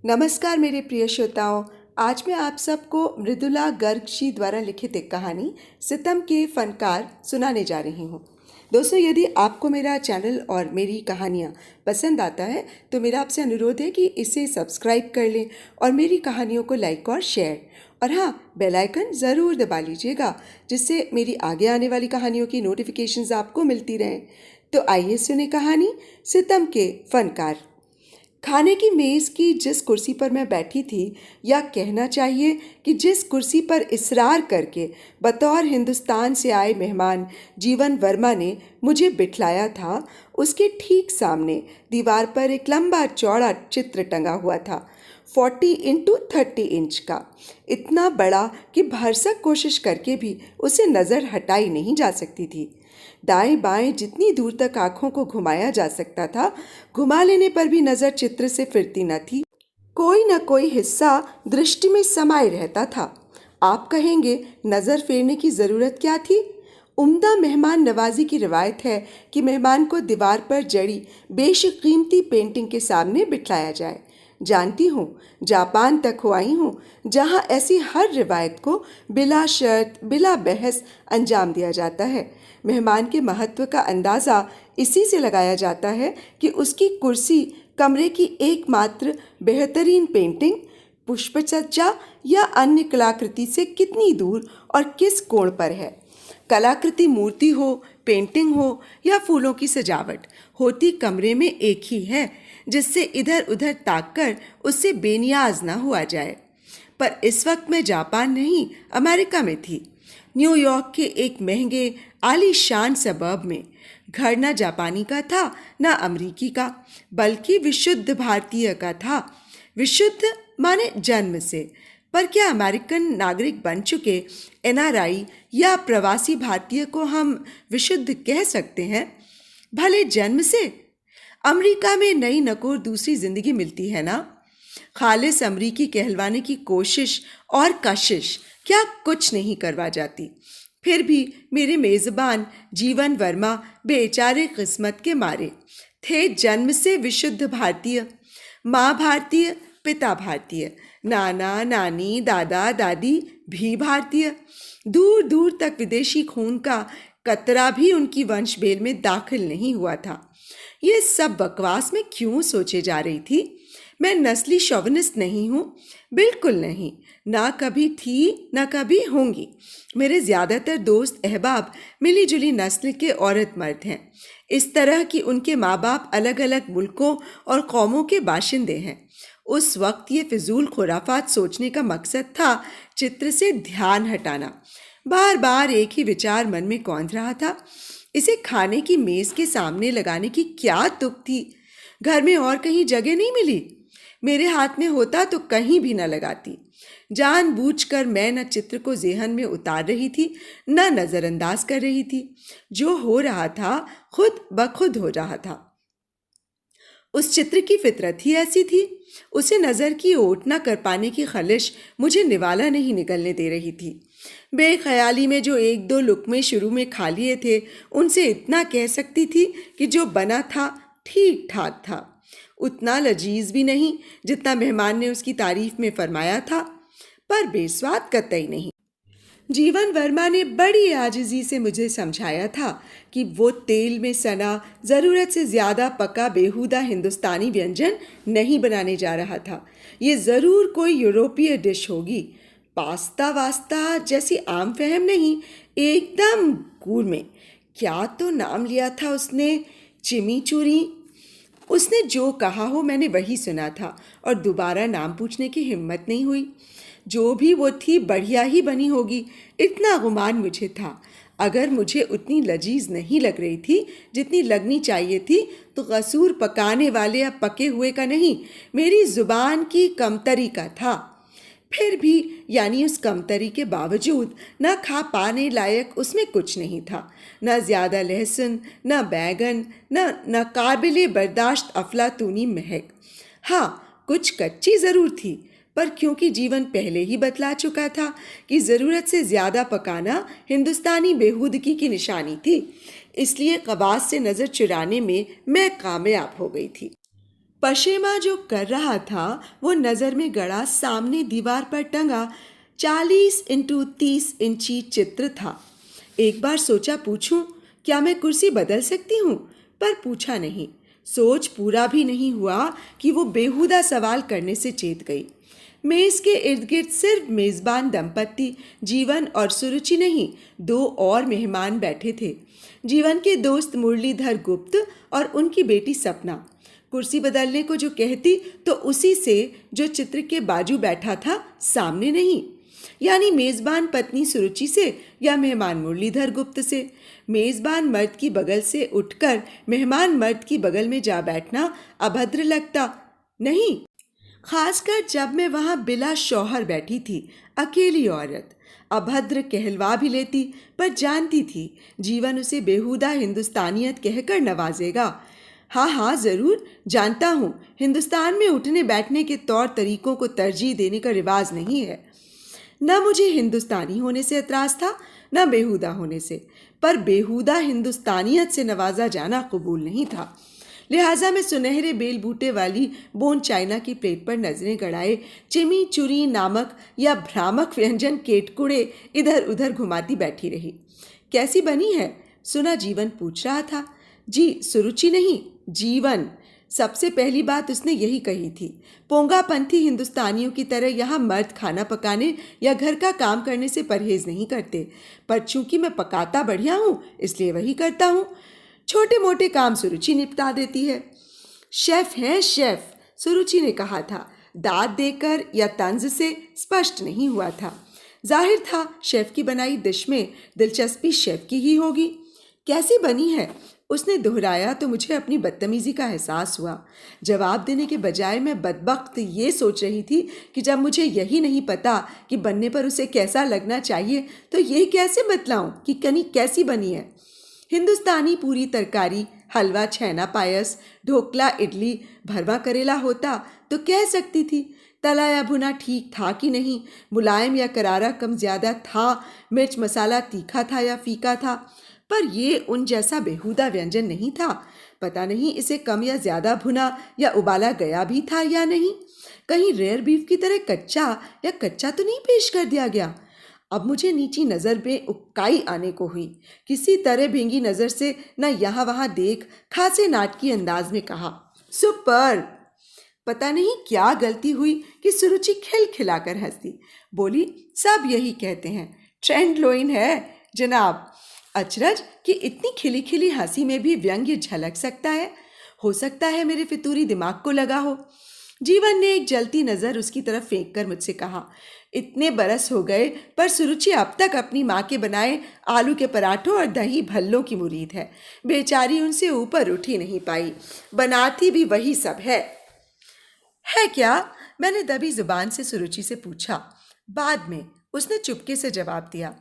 नमस्कार मेरे प्रिय श्रोताओं। आज मैं आप सबको मृदुला गर्ग जी द्वारा लिखित एक कहानी सितम के फनकार सुनाने जा रही हूँ। दोस्तों, यदि आपको मेरा चैनल और मेरी कहानियाँ पसंद आता है तो मेरा आपसे अनुरोध है कि इसे सब्सक्राइब कर लें और मेरी कहानियों को लाइक और शेयर, और हाँ, बेल आइकन ज़रूर दबा लीजिएगा जिससे मेरी आगे आने वाली कहानियों की नोटिफिकेशंस आपको मिलती रहें। तो आइए सुने कहानी सितम के फनकार। खाने की मेज़ की जिस कुर्सी पर मैं बैठी थी, या कहना चाहिए कि जिस कुर्सी पर इसरार करके बतौर हिंदुस्तान से आए मेहमान जीवन वर्मा ने मुझे बिठलाया था, उसके ठीक सामने दीवार पर एक लंबा चौड़ा चित्र टंगा हुआ था, 40 इंटू 30 इंच का। इतना बड़ा कि भरसक कोशिश करके भी उसे नज़र हटाई नहीं जा सकती थी। दाएं बाएं जितनी दूर तक आंखों को घुमाया जा सकता था, घुमा लेने पर भी नज़र चित्र से फिरती न थी। कोई न कोई हिस्सा दृष्टि में समाये रहता था। आप कहेंगे, नज़र फेरने की ज़रूरत क्या थी? उम्दा मेहमान नवाजी की रिवायत है कि मेहमान को दीवार पर जड़ी बेशकीमती पेंटिंग के सामने बिठाया जाए। जानती हूँ, जापान तक हो आई हूँ, जहाँ ऐसी हर रिवायत को बिला शर्त बिला बहस अंजाम दिया जाता है। मेहमान के महत्व का अंदाज़ा इसी से लगाया जाता है कि उसकी कुर्सी कमरे की एकमात्र बेहतरीन पेंटिंग, पुष्पसज्जा या अन्य कलाकृति से कितनी दूर और किस कोण पर है। कलाकृति मूर्ति हो, पेंटिंग हो या फूलों की सजावट, होती कमरे में एक ही है, जिससे इधर उधर ताककर उससे बेनियाज न हुआ जाए। पर इस वक्त मैं जापान नहीं, अमेरिका में थी। न्यूयॉर्क के एक महंगे आलीशान सबर्ब में। घर न जापानी का था न अमरीकी का, बल्कि विशुद्ध भारतीय का था। विशुद्ध माने जन्म से। पर क्या अमेरिकन नागरिक बन चुके एनआरआई या प्रवासी भारतीय को हम विशुद्ध कह सकते हैं? भले जन्म से। अमेरिका में नई नकोर दूसरी जिंदगी मिलती है ना। खालिस अमरीकी कहलवाने की कोशिश और कशिश क्या कुछ नहीं करवा जाती। फिर भी मेरे मेज़बान जीवन वर्मा बेचारे किस्मत के मारे थे जन्म से विशुद्ध भारतीय। माँ भारतीय, पिता भारतीय, नाना नानी दादा दादी भी भारतीय। दूर दूर तक विदेशी खून का कतरा भी उनकी वंशबेल में दाखिल नहीं हुआ था। ये सब बकवास में क्यों सोचे जा रही थी? मैं नस्ली शोविनिस्ट नहीं हूँ, बिल्कुल नहीं। ना कभी थी, ना कभी होंगी। मेरे ज़्यादातर दोस्त अहबाब मिली जुली नस्ल के औरत मर्द हैं। इस तरह कि उनके माँ बाप अलग अलग मुल्कों और कौमों के बाशिंदे हैं। उस वक्त ये फिजूल खुराफात सोचने का मकसद था चित्र से ध्यान हटाना। बार बार एक ही विचार मन में कौंध रहा था, इसे खाने की मेज़ के सामने लगाने की क्या तुक थी? घर में और कहीं जगह नहीं मिली। मेरे हाथ में होता तो कहीं भी न लगाती। जानबूझकर मैं न चित्र को ज़ेहन में उतार रही थी, न नज़रअंदाज कर रही थी। जो हो रहा था खुद ब खुद हो रहा था। उस चित्र की फितरत ही ऐसी थी। उसे नज़र की ओट न कर पाने की खलिश मुझे निवाला नहीं निकलने दे रही थी। बेख्याली में जो एक दो लुक़मे शुरू में खा लिए थे, उनसे इतना कह सकती थी कि जो बना था ठीक ठाक था। उतना लजीज भी नहीं जितना मेहमान ने उसकी तारीफ में फरमाया था, पर बेस्वाद कतई नहीं। जीवन वर्मा ने बड़ी आजिज़ी से मुझे समझाया था कि वो तेल में सना ज़रूरत से ज़्यादा पका बेहुदा हिंदुस्तानी व्यंजन नहीं बनाने जा रहा था। ये ज़रूर कोई यूरोपीय डिश होगी। पास्ता वास्ता जैसी आम फहम नहीं, एकदम गूरमे। क्या तो नाम लिया था उसने, चिमीचूरी। उसने जो कहा हो मैंने वही सुना था, और दोबारा नाम पूछने की हिम्मत नहीं हुई। जो भी वो थी बढ़िया ही बनी होगी, इतना गुमान मुझे था। अगर मुझे उतनी लजीज नहीं लग रही थी जितनी लगनी चाहिए थी, तो कसूर पकाने वाले या पके हुए का नहीं, मेरी ज़ुबान की कमतरी का था। फिर भी यानी उस कमतरी के बावजूद न खा पाने लायक उसमें कुछ नहीं था। न ज़्यादा लहसुन, न बैगन, न काबिले बर्दाश्त अफलातूनी महक। हाँ, कुछ कच्ची ज़रूर थी, पर क्योंकि जीवन पहले ही बतला चुका था कि ज़रूरत से ज़्यादा पकाना हिंदुस्तानी बेहूदगी की निशानी थी, इसलिए कबास से नज़र चुराने में मैं कामयाब हो गई थी। पशेमा जो कर रहा था वो नज़र में गड़ा सामने दीवार पर टंगा 40x30 इंची चित्र था। एक बार सोचा पूछूं, क्या मैं कुर्सी बदल सकती हूँ, पर पूछा नहीं। सोच पूरा भी नहीं हुआ कि वो बेहुदा सवाल करने से चेत गई। मेज के इर्द गिर्द सिर्फ मेजबान दंपत्ति जीवन और सुरुचि नहीं, 2 और मेहमान बैठे थे। जीवन के दोस्त मुरलीधर गुप्त और उनकी बेटी सपना। कुर्सी बदलने को जो कहती तो उसी से जो चित्र के बाजू बैठा था, सामने नहीं। यानी मेजबान पत्नी सुरुचि से या मेहमान मुरलीधर गुप्त से। मेजबान मर्द की बगल से उठकर मेहमान मर्द की बगल में जा बैठना अभद्र लगता नहीं, खासकर जब मैं वहां बिला शौहर बैठी थी, अकेली औरत। अभद्र कहलवा भी लेती, पर जानती थी जीवन उसे बेहुदा हिंदुस्तानियत कहकर नवाजेगा। हाँ हाँ जरूर जानता हूँ, हिंदुस्तान में उठने बैठने के तौर तरीकों को तरजीह देने का रिवाज नहीं है। न मुझे हिंदुस्तानी होने से एतराज़ था, न बेहुदा होने से, पर बेहुदा हिंदुस्तानियत से नवाजा जाना कबूल नहीं था। लिहाजा मैं सुनहरे बेल बूटे वाली बोन चाइना की प्लेट पर नजरें गड़ाए चिमी चुरी नामक या भ्रामक व्यंजन केटकुड़े इधर उधर घुमाती बैठी रही। कैसी बनी है, सुना जीवन पूछ रहा था। जी सुरुचि नहीं, जीवन। सबसे पहली बात उसने यही कही थी। पोंगापंथी हिंदुस्तानियों की तरह यहाँ मर्द खाना पकाने या घर का काम करने से परहेज नहीं करते, पर चूंकि मैं पकाता बढ़िया हूँ इसलिए वही करता हूँ। छोटे मोटे काम सुरुचि निपटा देती है। शेफ हैं शेफ, सुरुचि ने कहा था। दाद देकर या तंज से स्पष्ट नहीं हुआ था। जाहिर था शेफ की बनाई डिश में दिलचस्पी शेफ की ही होगी। कैसी बनी है, उसने दोहराया तो मुझे अपनी बदतमीजी का एहसास हुआ। जवाब देने के बजाय मैं बदबख्त ये सोच रही थी कि जब मुझे यही नहीं पता कि बनने पर उसे कैसा लगना चाहिए तो ये कैसे बतलाऊं कि कनी कैसी बनी है। हिंदुस्तानी पूरी तरकारी, हलवा, छैना, पायस, ढोकला, इडली, भरवा करेला होता तो कह सकती थी। तला या भुना ठीक था कि नहीं, मुलायम या करारा कम ज़्यादा था, मिर्च मसाला तीखा था या फीका था, पर ये उन जैसा बेहुदा व्यंजन नहीं था। पता नहीं इसे कम या ज़्यादा भुना या उबाला गया भी था या नहीं। कहीं रेयर बीफ की तरह कच्चा या कच्चा तो नहीं पेश कर दिया गया। अब मुझे नीची नज़र में उक्काई आने को हुई। किसी तरह भींगी नज़र से न यहाँ वहाँ देख खासे नाटकी अंदाज में कहा, सुपर। पता नहीं क्या गलती हुई कि सुरुचि खिलखिलाकर हंसी। बोली, सब यही कहते हैं, ट्रेंड लोइन है जनाब। अचरज कि इतनी खिली खिली हंसी में भी व्यंग्य झलक सकता है। हो सकता है मेरे फितूरी दिमाग को लगा हो। जीवन ने एक जलती नज़र उसकी तरफ फेंक कर मुझसे कहा, इतने बरस हो गए पर सुरुचि अब तक अपनी माँ के बनाए आलू के पराठों और दही भल्लों की मुरीद है। बेचारी उनसे ऊपर उठ ही नहीं पाई। बनाती भी वही सब है क्या? मैंने दबी जुबान से सुरुचि से पूछा। बाद में उसने चुपके से जवाब दिया,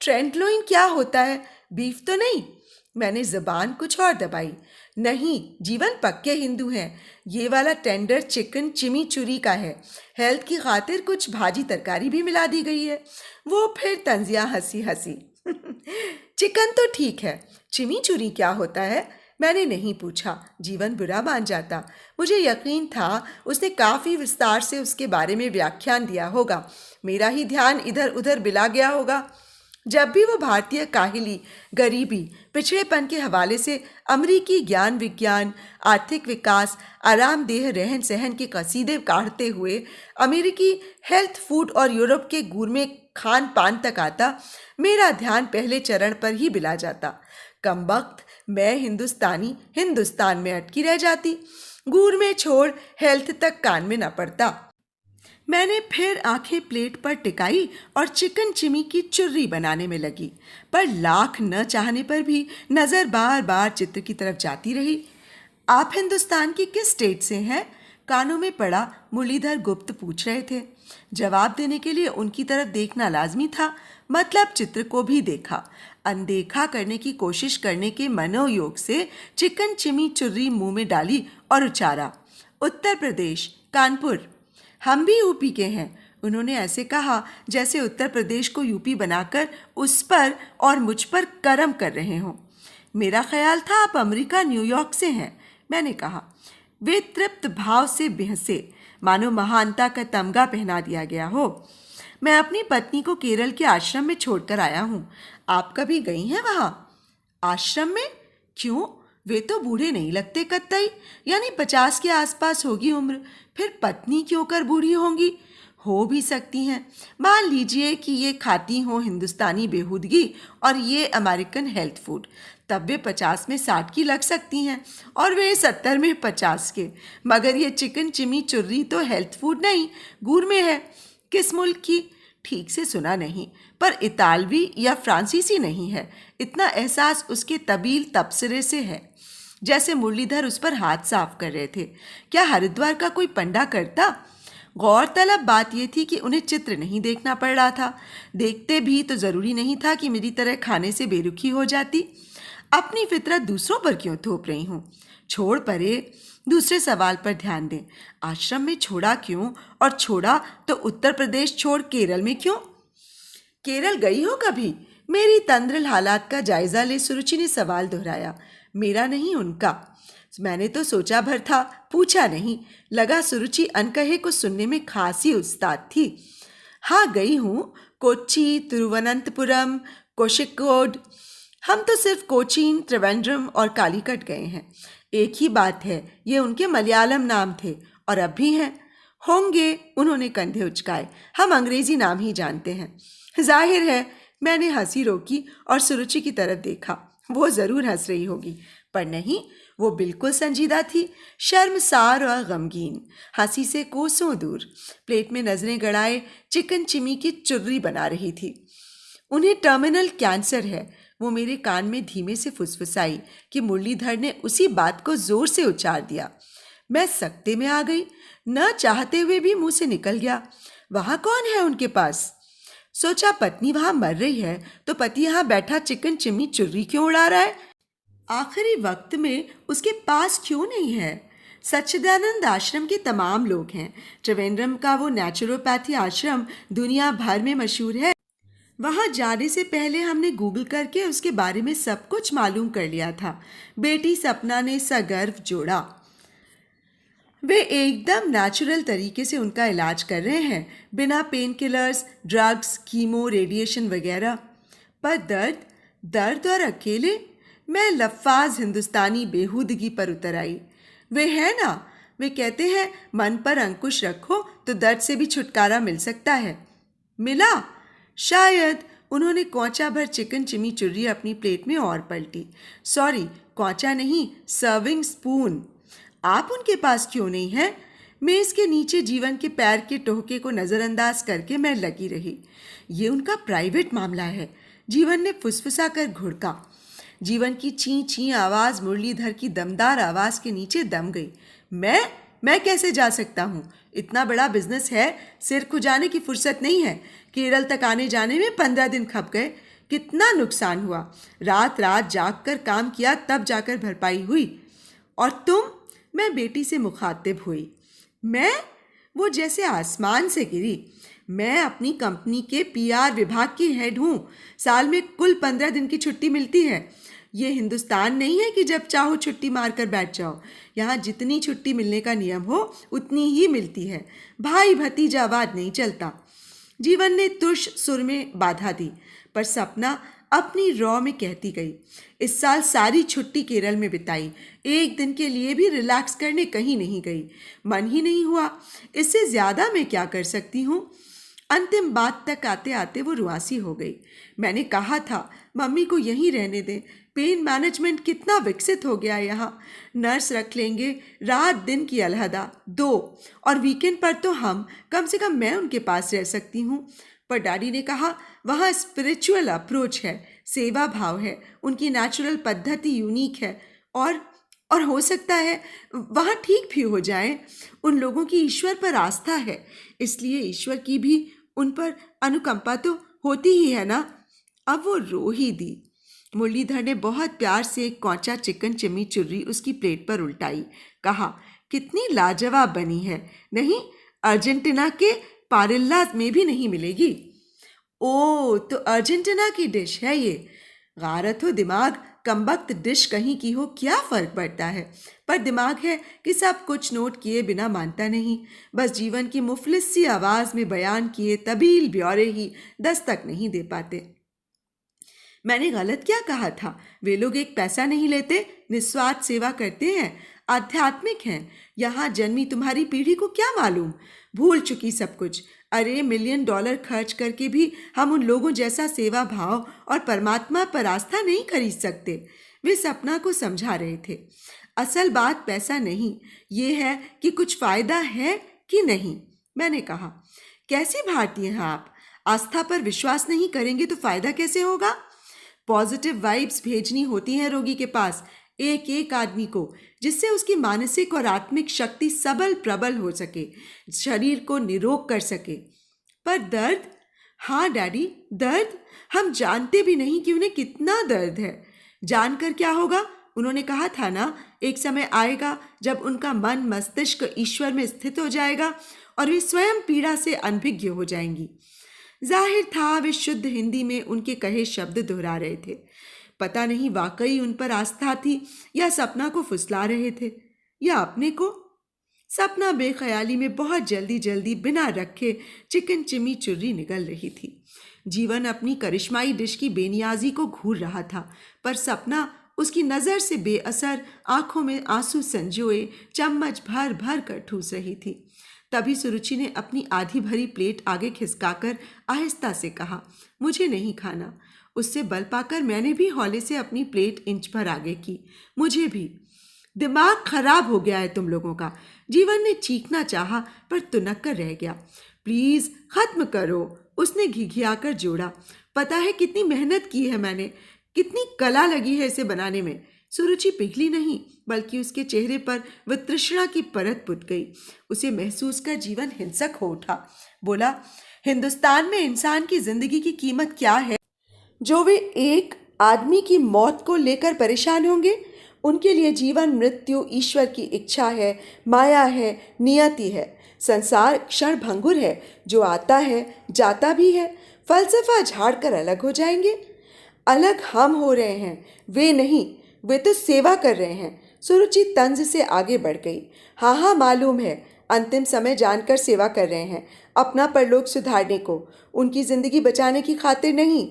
ट्रेंडलोइन क्या होता है, बीफ तो नहीं। मैंने ज़बान कुछ और दबाई। नहीं, जीवन पक्के हिंदू हैं। ये वाला टेंडर चिकन चिमी चुरी का है। हेल्थ की खातिर कुछ भाजी तरकारी भी मिला दी गई है। वो फिर तंजिया हंसी हंसी। चिकन तो ठीक है, चिमी चुरी क्या होता है? मैंने नहीं पूछा, जीवन बुरा मान जाता। मुझे यकीन था उसने काफ़ी विस्तार से उसके बारे में व्याख्यान दिया होगा। मेरा ही ध्यान इधर उधर बिला गया होगा। जब भी वो भारतीय काहिली, गरीबी, पिछड़ेपन के हवाले से अमरीकी ज्ञान विज्ञान, आर्थिक विकास, आरामदेह रहन सहन के कसीदे काढ़ते हुए अमेरिकी हेल्थ फूड और यूरोप के गूरमे खान पान तक आता, मेरा ध्यान पहले चरण पर ही बिला जाता। कमबख्त मैं हिंदुस्तानी हिंदुस्तान में अटकी रह जाती, गूरमे छोड़ हेल्थ तक कान में न पड़ता। मैंने फिर आंखें प्लेट पर टिकाई और चिकन चिमी की चुर्री बनाने में लगी, पर लाख न चाहने पर भी नज़र बार बार चित्र की तरफ जाती रही। आप हिंदुस्तान की किस स्टेट से हैं? कानों में पड़ा मुरलीधर गुप्त पूछ रहे थे। जवाब देने के लिए उनकी तरफ देखना लाजमी था, मतलब चित्र को भी देखा। अनदेखा करने की कोशिश करने के मनोयोग से चिकन चिमी चुर्री मुंह में डाली और उचारा, उत्तर प्रदेश, कानपुर। हम भी यूपी के हैं। उन्होंने ऐसे कहा जैसे उत्तर प्रदेश को यूपी बनाकर उस पर और मुझ पर करम कर रहे हों। मेरा ख्याल था आप अमेरिका न्यूयॉर्क से हैं, मैंने कहा। वे तृप्त भाव से बिहसे, मानो महानता का तमगा पहना दिया गया हो। मैं अपनी पत्नी को केरल के आश्रम में छोड़कर आया हूँ। आप कभी गई हैं वहाँ? आश्रम में? क्यों? वे तो बूढ़े नहीं लगते कतई, यानी 50 के आसपास होगी उम्र। फिर पत्नी क्यों कर बूढ़ी होंगी? हो भी सकती हैं। मान लीजिए कि ये खाती हो हिंदुस्तानी बेहूदगी और ये अमेरिकन हेल्थ फूड, तब वे 50 में 60 की लग सकती हैं और वे 70 में 50 के। मगर ये चिकन चिमी चुर्री तो हेल्थ फूड नहीं, गुरमे है। किस मुल्क की? ठीक से सुना नहीं, पर इतालवी या फ्रांसीसी नहीं है। इतना एहसास उसके तबील तबसरे से है, जैसे मुरलीधर उस पर हाथ साफ कर रहे थे। क्या हरिद्वार का कोई पंडा करता? गौरतलब बात यह थी कि उन्हें चित्र नहीं देखना पड़ रहा था। देखते भी तो जरूरी नहीं था कि मेरी तरह खाने से बेरुखी हो जाती। अपनी फितरत दूसरों पर क्यों थोप रही हूँ? छोड़ परे, दूसरे सवाल पर ध्यान दें। आश्रम में छोड़ा क्यों, और छोड़ा तो उत्तर प्रदेश छोड़ केरल में क्यों? केरल गई हो कभी? मेरी तंद्रिल हालात का जायजा ले सुरुचि ने सवाल दोहराया। मेरा नहीं, उनका। मैंने तो सोचा भर था, पूछा नहीं। लगा सुरुचि अनकहे को सुनने में खासी उस्ताद थी। हाँ, गई हूँ। कोच्चि, तिरुवनंतपुरम, कोषिकोड। हम तो सिर्फ कोचीन, त्रिवेंद्रम और कालीकट गए हैं। एक ही बात है, ये उनके मलयालम नाम थे और अब भी हैं। होंगे, उन्होंने कंधे उचकाए। हम अंग्रेजी नाम ही जानते हैं। जाहिर है। मैंने हंसी रोकी और सुरुचि की तरफ देखा। वो जरूर हंस रही होगी, पर नहीं, वो बिल्कुल संजीदा थी, शर्मसार और गमगीन, हंसी से कोसों दूर। प्लेट में नजरें गड़ाए चिकन चिमी की चुर्री बना रही थी। उन्हें टर्मिनल कैंसर है, वो मेरे कान में धीमे से फुसफुसाई कि मुरलीधर ने उसी बात को जोर से उच्चार दिया। मैं सकते में आ गई, न चाहते हुए भी मुंह से निकल गया। वहां कौन है उनके पास? सोचा पत्नी वहां मर रही है तो पति यहां बैठा चिकन चिमी चुर्री क्यों उड़ा रहा है? आखिरी वक्त में उसके पास क्यों नहीं है? सच्चिदानंद आश्रम के तमाम लोग हैं। त्रिवेंद्रम का वो नेचुरोपैथी आश्रम दुनिया भर में मशहूर है। वहां जाने से पहले हमने गूगल करके उसके बारे में सब कुछ मालूम कर लिया था। बेटी सपना ने सगर्व जोड़ा। वे एकदम नेचुरल तरीके से उनका इलाज कर रहे हैं, बिना pain killers, drugs, chemo, radiation वगैरह। पर दर्द, दर्द और अकेले? मैं लफ्फाज हिंदुस्तानी बेहूदगी पर उतर आई। वे है ना, वे कहते हैं मन पर अंकुश रखो तो दर्द से भी छुटकारा मिल सकता है। मिला? शायद। उन्होंने कौचा भर चिकन चिमी चुर्री अपनी प्लेट में और पलटी। सॉरी, कौचा नहीं, सर्विंग स्पून। आप उनके पास क्यों नहीं हैं? मेज के नीचे जीवन के पैर के टोहके को नजरअंदाज करके मैं लगी रही। ये उनका प्राइवेट मामला है। जीवन ने फुसफुसा कर घुड़का। जीवन की ची ची आवाज मुरलीधर की दमदार आवाज के नीचे दम गई। मैं कैसे जा सकता हूँ? इतना बड़ा बिजनेस है, सिर खुजाने की फुर्सत नहीं है। केरल तक आने जाने में 15 दिन खप गए। कितना नुकसान हुआ। रात रात जाग कर काम किया, तब जाकर भरपाई हुई। और तुम? मैं बेटी से मुखातिब हुई। मैं? वो जैसे आसमान से गिरी। मैं अपनी कंपनी के पीआर विभाग की हेड हूँ। साल में कुल 15 दिन की छुट्टी मिलती है। ये हिंदुस्तान नहीं है कि जब चाहो छुट्टी मारकर बैठ जाओ। यहाँ जितनी छुट्टी मिलने का नियम हो उतनी ही मिलती है। भाई भतीजावाद नहीं चलता। जीवन ने तुर्श सुर में बाधा दी, पर सपना अपनी रॉ में कहती गई। इस साल सारी छुट्टी केरल में बिताई। एक दिन के लिए भी रिलैक्स करने कहीं नहीं गई। मन ही नहीं हुआ। इससे ज्यादा मैं क्या कर सकती हूँ? अंतिम बात तक आते आते वो रुआसी हो गई। मैंने कहा था मम्मी को यहीं रहने दें। पेन मैनेजमेंट कितना विकसित हो गया यहाँ। नर्स रख लेंगे, रात दिन की अलहदा, 2। और वीकेंड पर तो कम से कम मैं उनके पास रह सकती हूँ। पर डैडी ने कहा वहाँ स्पिरिचुअल अप्रोच है, सेवा भाव है, उनकी नेचुरल पद्धति यूनिक है। और हो सकता है वहाँ ठीक भी हो जाए। उन लोगों की ईश्वर पर आस्था है, इसलिए ईश्वर की भी उन पर अनुकंपा तो होती ही है ना। अब वो रो ही दी। मुरलीधर ने बहुत प्यार से एक कौचा चिकन चिमी चुर्री उसकी प्लेट पर उल्टाई। कहा, कितनी लाजवाब बनी है। नहीं, अर्जेंटीना के पारिल्ला में भी नहीं मिलेगी। ओ, तो अर्जेंटीना की डिश है ये। गारत हो दिमाग, कमबख्त डिश कहीं की हो, क्या फ़र्क पड़ता है। पर दिमाग है कि सब कुछ नोट किए बिना मानता नहीं। बस जीवन की मुफलिस सी आवाज़ में बयान किए तबील ब्यौरे ही दस्तक नहीं दे पाते। मैंने गलत क्या कहा था? वे लोग एक पैसा नहीं लेते, निस्वार्थ सेवा करते हैं, आध्यात्मिक हैं। यहाँ जन्मी तुम्हारी पीढ़ी को क्या मालूम, भूल चुकी सब कुछ। अरे $1,000,000 खर्च करके भी हम उन लोगों जैसा सेवा भाव और परमात्मा पर आस्था नहीं खरीद सकते। वे सपना को समझा रहे थे। असल बात पैसा नहीं, ये है कि कुछ फायदा है कि नहीं। मैंने कहा, कैसी भारतीय हैं आप? आस्था पर विश्वास नहीं करेंगे तो फायदा कैसे होगा? पॉजिटिव वाइब्स भेजनी होती हैं रोगी के पास, एक एक आदमी को, जिससे उसकी मानसिक और आत्मिक शक्ति सबल प्रबल हो सके, शरीर को निरोग कर सके। पर दर्द? हाँ डैडी, दर्द। हम जानते भी नहीं कि उन्हें कितना दर्द है। जानकर क्या होगा? उन्होंने कहा था ना, एक समय आएगा जब उनका मन मस्तिष्क ईश्वर में स्थित हो जाएगा और वे स्वयं पीड़ा से अनभिज्ञ हो जाएंगी। जाहिर था वे शुद्ध हिंदी में उनके कहे शब्द दोहरा रहे थे। पता नहीं वाकई उन पर आस्था थी या सपना को फुसला रहे थे, या अपने को। सपना बेख्याली में बहुत जल्दी जल्दी बिना रखे चिकन चिमी चुर्री निकल रही थी। जीवन अपनी करिश्माई डिश की बेनियाजी को घूर रहा था, पर सपना उसकी नज़र से बेअसर आंखों में आंसू संजोए चम्मच भर भर कर ठूस रही थी। तभी सुरुचि ने अपनी आधी भरी प्लेट आगे खिसकाकर आहिस्ता से कहा, मुझे नहीं खाना। उससे बल पाकर मैंने भी हौले से अपनी प्लेट इंच भर आगे की। मुझे भी। दिमाग खराब हो गया है तुम लोगों का। जीवन ने चीखना चाहा पर तुनक कर रह गया। प्लीज खत्म करो, उसने घिघियाकर जोड़ा। पता है कितनी मेहनत की है मैंने, कितनी कला लगी है इसे बनाने में। सुरुचि पिघली नहीं, बल्कि उसके चेहरे पर वितृष्णा की परत पुत गई। उसे महसूस कर जीवन हिंसक हो उठा। बोला, हिंदुस्तान में इंसान की जिंदगी की कीमत क्या है जो वे एक आदमी की मौत को लेकर परेशान होंगे? उनके लिए जीवन मृत्यु ईश्वर की इच्छा है, माया है, नियति है। संसार क्षण भंगुर है, जो आता है जाता भी है। फलसफा झाड़कर अलग हो जाएंगे। अलग हम हो रहे हैं, वे नहीं। वे तो सेवा कर रहे हैं। सुरुचि तंज से आगे बढ़ गई। हाँ हाँ मालूम है, अंतिम समय जानकर सेवा कर रहे हैं, अपना परलोक सुधारने को, उनकी जिंदगी बचाने की खातिर नहीं।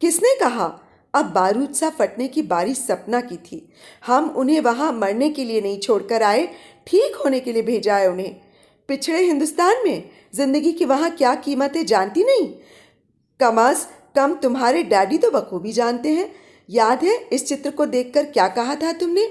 किसने कहा? अब बारूद सा फटने की बारी सपना की थी। हम उन्हें वहां मरने के लिए नहीं छोड़कर आए, ठीक होने के लिए भेजा है उन्हें। पिछड़े हिंदुस्तान में जिंदगी की वहां क्या कीमत है जानती नहीं? कम अज कम तुम्हारे डैडी तो बखूबी जानते हैं। याद है इस चित्र को देखकर क्या कहा था तुमने?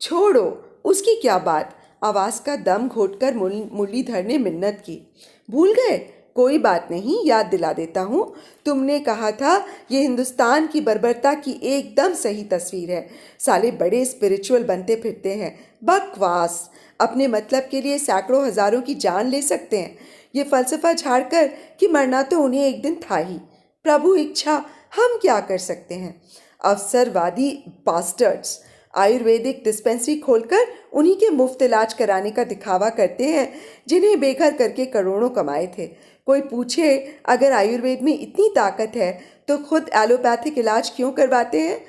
छोड़ो उसकी क्या बात। आवाज का दम घोटकर मुरलीधर ने मिन्नत की। भूल गए? कोई बात नहीं, याद दिला देता हूँ। तुमने कहा था ये हिंदुस्तान की बर्बरता की एकदम सही तस्वीर है। साले बड़े स्पिरिचुअल बनते फिरते हैं। बकवास। अपने मतलब के लिए सैकड़ों हजारों की जान ले सकते हैं। ये फलसफा झाड़कर कि मरना तो उन्हें एक दिन था ही। प्रभु इच्छा, हम क्या कर सकते हैं? अवसरवादी बास्टर्ड्स आयुर्वेदिक डिस्पेंसरी खोलकर उन्हीं के मुफ्त इलाज कराने का दिखावा करते हैं जिन्हें बेघर करके करोड़ों कमाए थे। कोई पूछे अगर आयुर्वेद में इतनी ताकत है तो खुद एलोपैथिक इलाज क्यों करवाते हैं?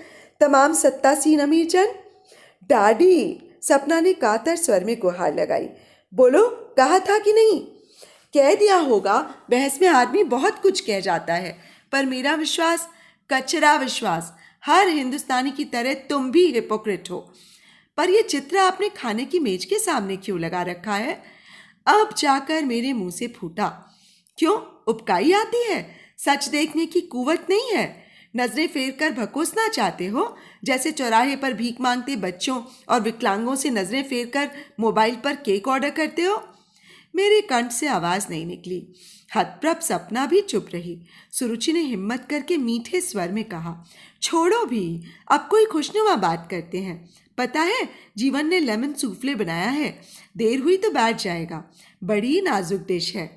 तमाम सत्तासीन अमीरजन। डैडी, सपना ने कातर स्वर में गुहार लगाई। बोलो, कहा था कि नहीं? कह दिया होगा, बहस में आदमी बहुत कुछ कह जाता है, पर मेरा विश्वास कचरा विश्वास। हर हिंदुस्तानी की तरह तुम भी हिपोक्रेट हो। पर यह चित्र आपने खाने की मेज के सामने क्यों लगा रखा है? अब जाकर मेरे मुंह से फूटा। क्यों, उबकाई आती है? सच देखने की कुवत नहीं है? नजरें फेर कर भकोसना चाहते हो, जैसे चौराहे पर भीख मांगते बच्चों और विकलांगों से नजरें फेर कर मोबाइल पर केक ऑर्डर करते हो? मेरे कंठ से आवाज नहीं निकली। हतप्रभ सपना भी चुप रही। सुरुचि ने हिम्मत करके मीठे स्वर में कहा, छोड़ो भी, अब कोई खुशनुमा बात करते हैं। पता है, जीवन ने लेमन सूफले बनाया है, देर हुई तो बैठ जाएगा। बड़ी नाजुक डिश है।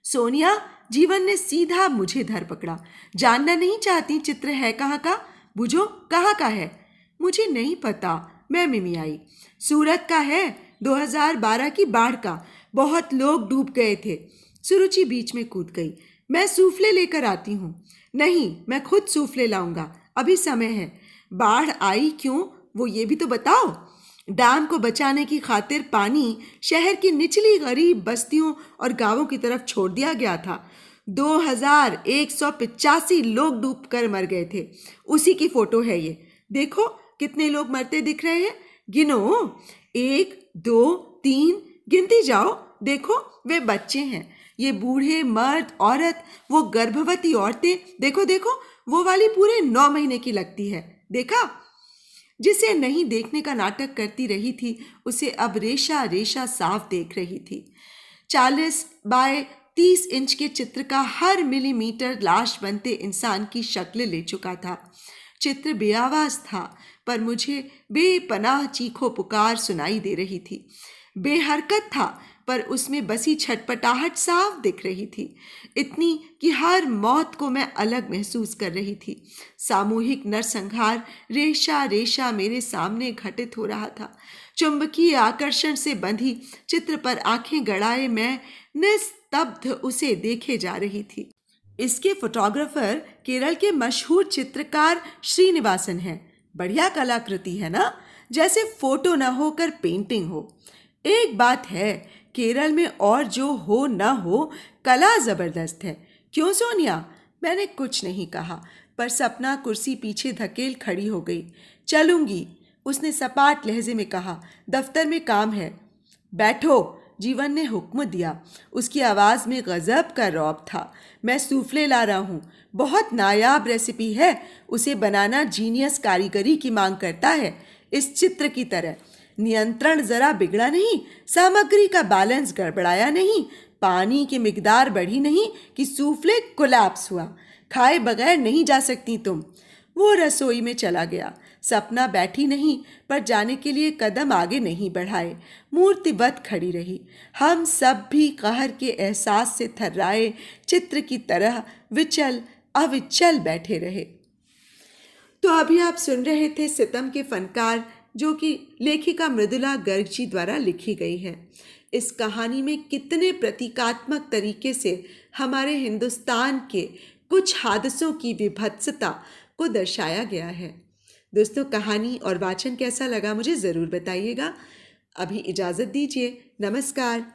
सोनिया, जीवन ने सीधा मुझे धर पकड़ा। जानना नहीं चाहती चित्र है कहाँ का? बुझो, कहाँ का है? मुझे नहीं पता, मैं मिमियाई। सूरत का है, 2012 की बाढ़ का। बहुत लोग डूब गए थे। सुरुचि बीच में कूद गई। मैं सूफले लेकर आती हूँ। नहीं, मैं खुद सूफले लाऊंगा, अभी समय है। बाढ़ आई क्यों, वो ये भी तो बताओ। डैम को बचाने की खातिर पानी शहर की निचली गरीब बस्तियों और गांवों की तरफ छोड़ दिया गया था। 2185 लोग डूबकर मर गए थे। उसी की फोटो है ये। देखो कितने लोग मरते दिख रहे हैं। गिनो, 1 2 3, गिनती जाओ। देखो वे बच्चे हैं, ये बूढ़े, मर्द, औरत, वो गर्भवती औरतें। देखो देखो, वो वाली पूरे 9 महीने की लगती है। देखा? जिसे नहीं देखने का नाटक करती रही थी, उसे अब रेशा रेशा साफ देख रही थी। 40 बाय 30 इंच के चित्र का हर मिलीमीटर लाश बनते इंसान की शक्ल ले चुका था। चित्र बेआवाज था, पर मुझे बेपनाह चीखो पुकार सुनाई दे रही थी। बेहरकत था, पर उसमें बसी छटपटाहट साफ दिख रही थी, इतनी कि हर मौत को मैं अलग महसूस कर रही थी। सामूहिक नरसंहार रेशा रेशा मेरे सामने घटित हो रहा था। चुंबकीय आकर्षण से बंधी चित्र पर आंखें गड़ाए मैं निस्तब्ध उसे देखे जा रही थी। इसके फोटोग्राफर केरल के मशहूर चित्रकार श्रीनिवासन हैं। बढ़िया कलाकृति है ना, जैसे फोटो न होकर पेंटिंग हो। एक बात है, केरल में और जो हो न हो, कला जबरदस्त है। क्यों सोनिया? मैंने कुछ नहीं कहा, पर सपना कुर्सी पीछे धकेल खड़ी हो गई। चलूंगी, उसने सपाट लहजे में कहा। दफ्तर में काम है। बैठो, जीवन ने हुक्म दिया। उसकी आवाज़ में गजब का रौब था। मैं सूफले ला रहा हूँ। बहुत नायाब रेसिपी है। उसे बनाना जीनियस कारीगरी की मांग करता है। इस चित्र की तरह नियंत्रण जरा बिगड़ा नहीं, सामग्री का बैलेंस गड़बड़ाया नहीं, पानी की मिकदार बढ़ी नहीं कि सूफले कोलैप्स हुआ। खाए बगैर नहीं जा सकती तुम। वो रसोई में चला गया। सपना बैठी नहीं, पर जाने के लिए कदम आगे नहीं बढ़ाए, मूर्तिवत खड़ी रही। हम सब भी कहर के एहसास से थर्राए चित्र की तरह विचल अविचल बैठे रहे। तो अभी आप सुन रहे थे सितम के फनकार, जो कि लेखिका मृदुला गर्ग जी द्वारा लिखी गई है। इस कहानी में कितने प्रतीकात्मक तरीके से हमारे हिंदुस्तान के कुछ हादसों की विभत्सता को दर्शाया गया है। दोस्तों, कहानी और वाचन कैसा लगा मुझे ज़रूर बताइएगा। अभी इजाज़त दीजिए। नमस्कार।